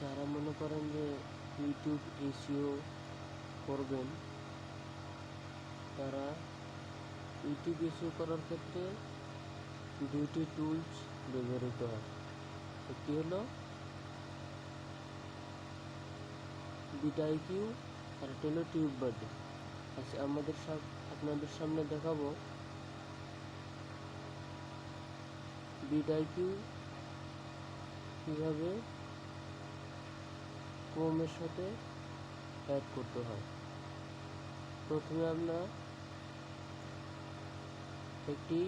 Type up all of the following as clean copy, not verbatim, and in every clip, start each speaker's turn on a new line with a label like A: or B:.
A: যারা মনে করেন যে ইউটিউব এসইও করবেন, তারা ইউটিউব এসইও করার ক্ষেত্রে দুইটি টুলস ব্যবহৃত হয়। একটি হলো বিটআইকিউ আর একটি হলো টিউববাডি। আচ্ছা, আপনাদের সামনে দেখাবো বিটআইকিউ কীভাবে ক্রোমের সাথে অ্যাড করতে হয়। প্রথমে আমরা একটি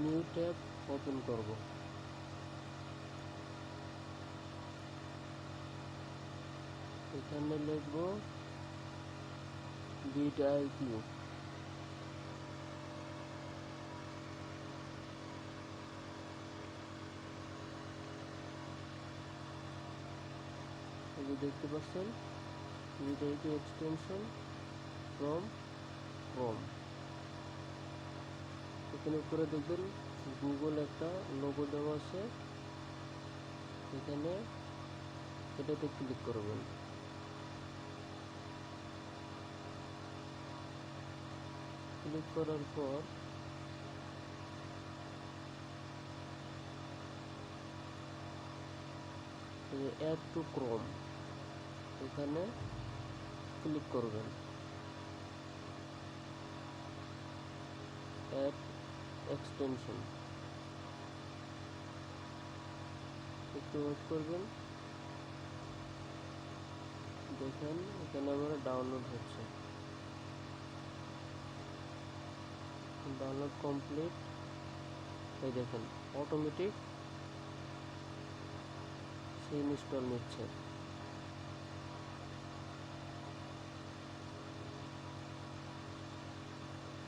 A: নিউ ট্যাব ওপেন করব। এখানে লিখব বিটআইকিউ। এই যে দেখতে পাচ্ছেন বিটআইকিউ এক্সটেনশন ফ্রম ক্রোম। এখানে উপরে দেখবেন গুগল একটা লোগো দেওয়া আছে, এখানে এটাতে ক্লিক করবেন। ক্লিক করার পর অ্যাড টু ক্রোম এখানে ক্লিক করবেন। অ্যাড এক্সটেনশন, একটু ওয়েট করবেন। দেখেন এখানে আমার ডাউনলোড হচ্ছে। Download complete. এই দেখেন অটোমেটিক সে ইনস্টল নিচ্ছে।